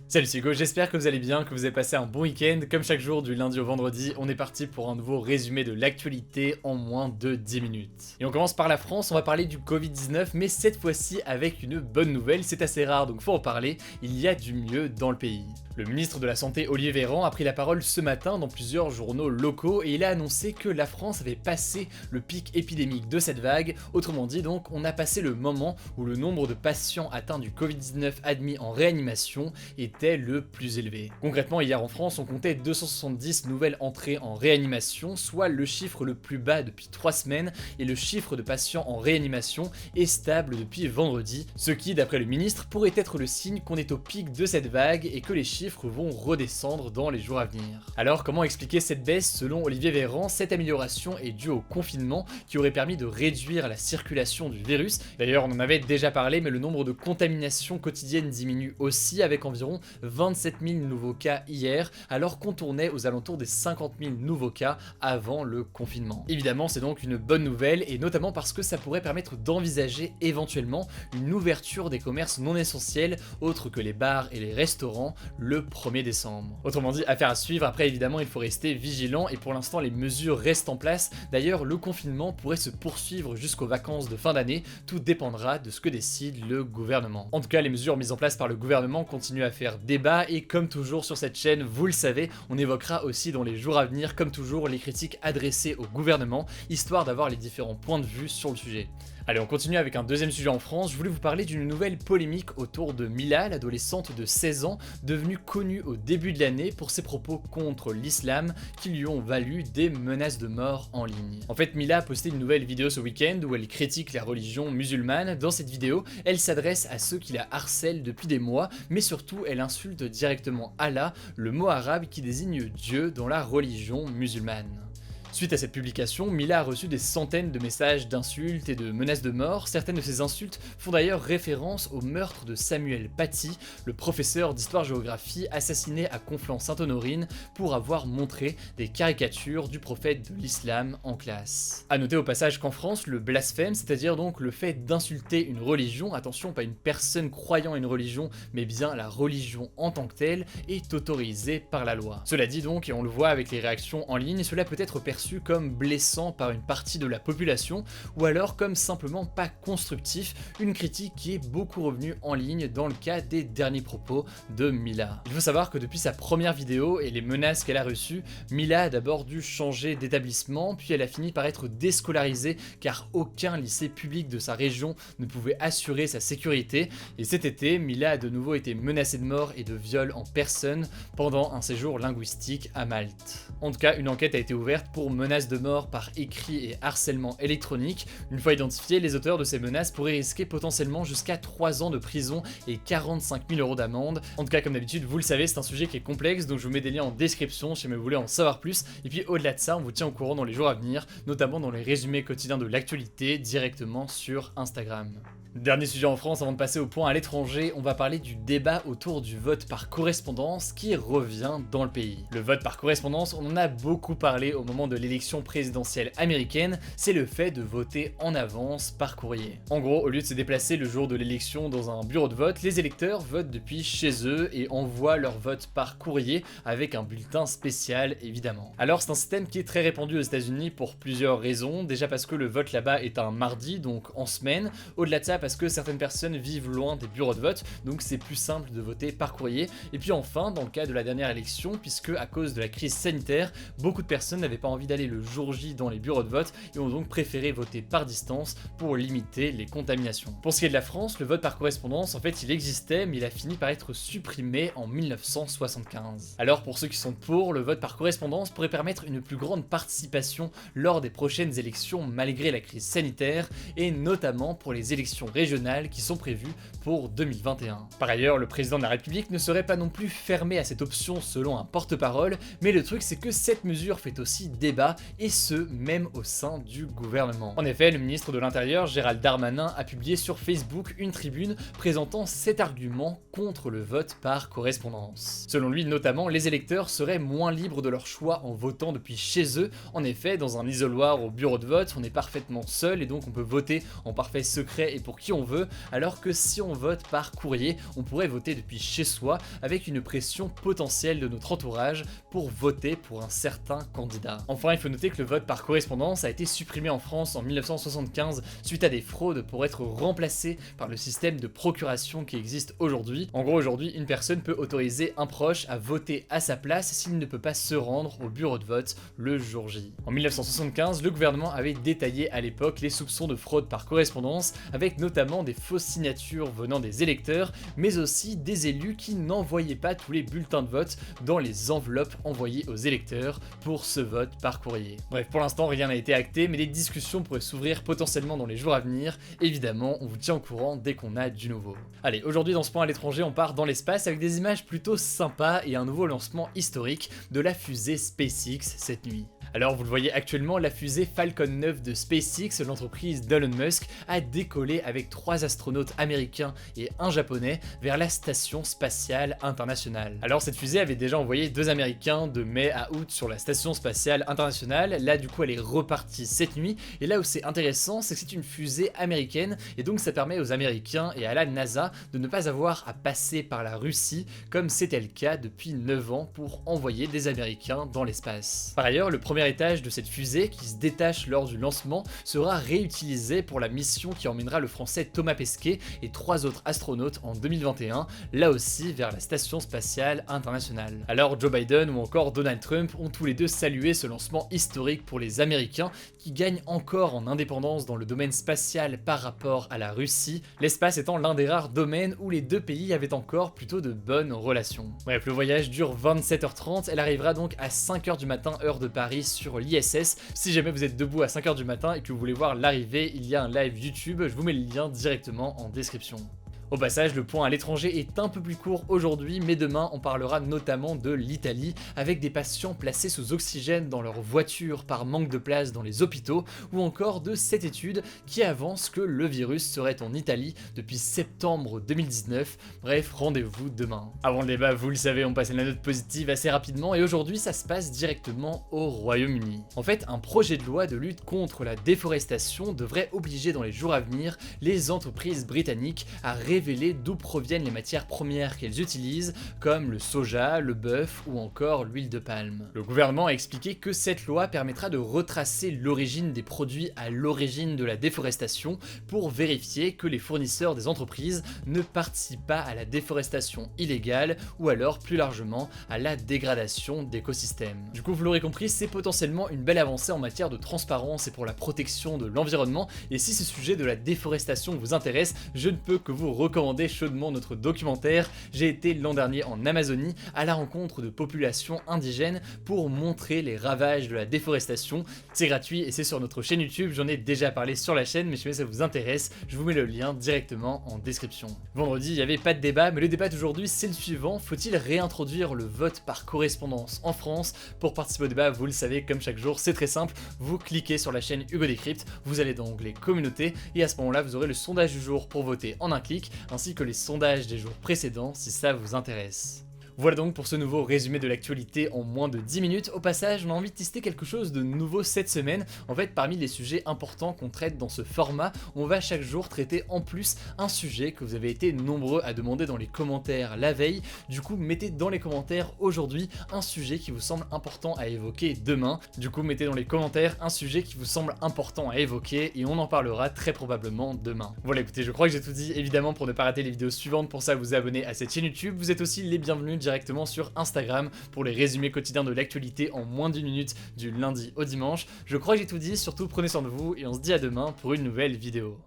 Salut c'est Hugo, j'espère que vous allez bien, que vous avez passé un bon week-end. Comme chaque jour du lundi au vendredi, on est parti pour un nouveau résumé de l'actualité en moins de 10 minutes. Et on commence par la France, on va parler du Covid-19, mais cette fois-ci avec une bonne nouvelle, c'est assez rare donc faut en parler, il y a du mieux dans le pays. Le ministre de la Santé Olivier Véran a pris la parole ce matin dans plusieurs journaux locaux et il a annoncé que la France avait passé le pic épidémique de cette vague, autrement dit donc on a passé le moment où le nombre de patients atteints du Covid-19 admis en réanimation était le plus élevé. Concrètement, hier en France, on comptait 270 nouvelles entrées en réanimation, soit le chiffre le plus bas depuis 3 semaines, et le chiffre de patients en réanimation est stable depuis vendredi, ce qui, d'après le ministre, pourrait être le signe qu'on est au pic de cette vague et que les chiffres vont redescendre dans les jours à venir. Alors, comment expliquer cette baisse? Selon Olivier Véran, cette amélioration est due au confinement qui aurait permis de réduire la circulation du virus. D'ailleurs, on en avait déjà parlé, mais le nombre de contaminations quotidiennes diminue aussi avec environ 27 000 nouveaux cas hier, alors qu'on tournait aux alentours des 50 000 nouveaux cas avant le confinement. Évidemment, c'est donc une bonne nouvelle, et notamment parce que ça pourrait permettre d'envisager éventuellement une ouverture des commerces non essentiels, autres que les bars et les restaurants, le 1er décembre. Autrement dit, affaire à suivre. Après, évidemment, il faut rester vigilant, et pour l'instant, les mesures restent en place. D'ailleurs, le confinement pourrait se poursuivre jusqu'aux vacances de fin d'année, tout dépendra de ce que décide le gouvernement. En tout cas, les mesures mises en place par le gouvernement continuent à faire débat, et comme toujours sur cette chaîne, vous le savez, on évoquera aussi dans les jours à venir, comme toujours, les critiques adressées au gouvernement, histoire d'avoir les différents points de vue sur le sujet. Allez, on continue avec un deuxième sujet en France. Je voulais vous parler d'une nouvelle polémique autour de Mila, l'adolescente de 16 ans, devenue connue au début de l'année pour ses propos contre l'islam qui lui ont valu des menaces de mort en ligne. En fait, Mila a posté une nouvelle vidéo ce week-end où elle critique la religion musulmane. Dans cette vidéo, elle s'adresse à ceux qui la harcèlent depuis des mois, mais surtout, elle insulte directement Allah, le mot arabe qui désigne Dieu dans la religion musulmane. Suite à cette publication, Mila a reçu des centaines de messages d'insultes et de menaces de mort. Certaines de ces insultes font d'ailleurs référence au meurtre de Samuel Paty, le professeur d'histoire-géographie assassiné à Conflans-Sainte-Honorine pour avoir montré des caricatures du prophète de l'islam en classe. A noter au passage qu'en France, le blasphème, c'est-à-dire donc le fait d'insulter une religion, attention, pas une personne croyant à une religion, mais bien la religion en tant que telle, est autorisé par la loi. Cela dit donc, et on le voit avec les réactions en ligne, cela peut être perçu comme blessant par une partie de la population ou alors comme simplement pas constructif, une critique qui est beaucoup revenue en ligne dans le cas des derniers propos de Mila. Il faut savoir que depuis sa première vidéo et les menaces qu'elle a reçues, Mila a d'abord dû changer d'établissement, puis elle a fini par être déscolarisée car aucun lycée public de sa région ne pouvait assurer sa sécurité, et cet été, Mila a de nouveau été menacée de mort et de viol en personne pendant un séjour linguistique à Malte. En tout cas, une enquête a été ouverte pour menaces de mort par écrit et harcèlement électronique. Une fois identifiés, les auteurs de ces menaces pourraient risquer potentiellement jusqu'à 3 ans de prison et 45 000 € d'amende. En tout cas, comme d'habitude, vous le savez, c'est un sujet qui est complexe, donc je vous mets des liens en description si jamais vous voulez en savoir plus. Et puis au-delà de ça, on vous tient au courant dans les jours à venir, notamment dans les résumés quotidiens de l'actualité directement sur Instagram. Dernier sujet en France, avant de passer au point à l'étranger, on va parler du débat autour du vote par correspondance qui revient dans le pays. Le vote par correspondance, on en a beaucoup parlé au moment de l'élection présidentielle américaine, c'est le fait de voter en avance par courrier. En gros, au lieu de se déplacer le jour de l'élection dans un bureau de vote, les électeurs votent depuis chez eux et envoient leur vote par courrier avec un bulletin spécial évidemment. Alors c'est un système qui est très répandu aux États-Unis pour plusieurs raisons, déjà parce que le vote là-bas est un mardi, donc en semaine, au-delà de ça parce que certaines personnes vivent loin des bureaux de vote, donc c'est plus simple de voter par courrier. Et puis enfin, dans le cas de la dernière élection, puisque à cause de la crise sanitaire, beaucoup de personnes n'avaient pas envie d'aller le jour J dans les bureaux de vote et ont donc préféré voter par distance pour limiter les contaminations. Pour ce qui est de la France, le vote par correspondance, en fait, il existait, mais il a fini par être supprimé en 1975. Alors pour ceux qui sont pour, le vote par correspondance pourrait permettre une plus grande participation lors des prochaines élections malgré la crise sanitaire, et notamment pour les élections régionales qui sont prévues pour 2021. Par ailleurs, le président de la République ne serait pas non plus fermé à cette option selon un porte-parole, mais le truc c'est que cette mesure fait aussi débat débat, et ce, même au sein du gouvernement. En effet, le ministre de l'Intérieur, Gérald Darmanin, a publié sur Facebook une tribune présentant cet argument contre le vote par correspondance. Selon lui, notamment, les électeurs seraient moins libres de leur choix en votant depuis chez eux. En effet, dans un isoloir au bureau de vote, on est parfaitement seul et donc on peut voter en parfait secret et pour qui on veut, alors que si on vote par courrier, on pourrait voter depuis chez soi avec une pression potentielle de notre entourage pour voter pour un certain candidat. Enfin, il faut noter que le vote par correspondance a été supprimé en France en 1975 suite à des fraudes pour être remplacé par le système de procuration qui existe aujourd'hui. En gros, aujourd'hui, une personne peut autoriser un proche à voter à sa place s'il ne peut pas se rendre au bureau de vote le jour J. En 1975, le gouvernement avait détaillé à l'époque les soupçons de fraude par correspondance, avec notamment des fausses signatures venant des électeurs, mais aussi des élus qui n'envoyaient pas tous les bulletins de vote dans les enveloppes envoyées aux électeurs pour ce vote par courrier. Bref, pour l'instant, rien n'a été acté, mais des discussions pourraient s'ouvrir potentiellement dans les jours à venir. Évidemment, on vous tient au courant dès qu'on a du nouveau. Allez, aujourd'hui dans ce point à l'étranger, on part dans l'espace avec des images plutôt sympas et un nouveau lancement historique de la fusée SpaceX cette nuit. Alors vous le voyez actuellement, la fusée Falcon 9 de SpaceX, l'entreprise d'Elon Musk, a décollé avec 3 astronautes américains et un japonais vers la station spatiale internationale. Alors cette fusée avait déjà envoyé 2 américains de mai à août sur la station spatiale internationale, là du coup elle est repartie cette nuit, et là où c'est intéressant c'est que c'est une fusée américaine, et donc ça permet aux Américains et à la NASA de ne pas avoir à passer par la Russie, comme c'était le cas depuis 9 ans pour envoyer des Américains dans l'espace. Par ailleurs, le premier étage de cette fusée, qui se détache lors du lancement, sera réutilisé pour la mission qui emmènera le français Thomas Pesquet et 3 autres astronautes en 2021, là aussi vers la station spatiale internationale. Alors Joe Biden ou encore Donald Trump ont tous les deux salué ce lancement historique pour les Américains qui gagnent encore en indépendance dans le domaine spatial par rapport à la Russie, l'espace étant l'un des rares domaines où les deux pays avaient encore plutôt de bonnes relations. Bref, le voyage dure 27h30, elle arrivera donc à 5h du matin heure de Paris sur l'ISS. Si jamais vous êtes debout à 5h du matin et que vous voulez voir l'arrivée, il y a un live YouTube, je vous mets le lien directement en description. Au passage, le point à l'étranger est un peu plus court aujourd'hui, mais demain on parlera notamment de l'Italie, avec des patients placés sous oxygène dans leur voiture par manque de place dans les hôpitaux, ou encore de cette étude qui avance que le virus serait en Italie depuis septembre 2019. Bref, rendez-vous demain. Avant le débat, vous le savez, on passe à la note positive assez rapidement, et aujourd'hui ça se passe directement au Royaume-Uni. En fait, un projet de loi de lutte contre la déforestation devrait obliger dans les jours à venir les entreprises britanniques à révéler d'où proviennent les matières premières qu'elles utilisent, comme le soja, le bœuf ou encore l'huile de palme. Le gouvernement a expliqué que cette loi permettra de retracer l'origine des produits à l'origine de la déforestation pour vérifier que les fournisseurs des entreprises ne participent pas à la déforestation illégale ou alors plus largement à la dégradation d'écosystèmes. Du coup, vous l'aurez compris, c'est potentiellement une belle avancée en matière de transparence et pour la protection de l'environnement, et si ce sujet de la déforestation vous intéresse, je ne peux que vous recommander chaudement notre documentaire. J'ai été l'an dernier en Amazonie à la rencontre de populations indigènes pour montrer les ravages de la déforestation. C'est gratuit et c'est sur notre chaîne YouTube, j'en ai déjà parlé sur la chaîne, mais si jamais ça vous intéresse, je vous mets le lien directement en description. Vendredi, il n'y avait pas de débat, mais le débat d'aujourd'hui c'est le suivant: faut-il réintroduire le vote par correspondance en France? Pour participer au débat, vous le savez, comme chaque jour, c'est très simple, vous cliquez sur la chaîne Hugo Décrypte, vous allez dans l'onglet communauté, et à ce moment-là, vous aurez le sondage du jour pour voter en un clic, ainsi que les sondages des jours précédents si ça vous intéresse. Voilà donc pour ce nouveau résumé de l'actualité en moins de 10 minutes. Au passage, on a envie de tester quelque chose de nouveau cette semaine. En fait, parmi les sujets importants qu'on traite dans ce format, on va chaque jour traiter en plus un sujet que vous avez été nombreux à demander dans les commentaires la veille. Du coup, mettez dans les commentaires aujourd'hui un sujet qui vous semble important à évoquer demain. Du coup, mettez dans les commentaires un sujet qui vous semble important à évoquer et on en parlera très probablement demain. Voilà, écoutez, je crois que j'ai tout dit. Évidemment, pour ne pas rater les vidéos suivantes, pour ça, vous abonnez à cette chaîne YouTube. Vous êtes aussi les bienvenus directement sur Instagram pour les résumés quotidiens de l'actualité en moins d'une minute du lundi au dimanche. Je crois que j'ai tout dit, surtout prenez soin de vous et on se dit à demain pour une nouvelle vidéo.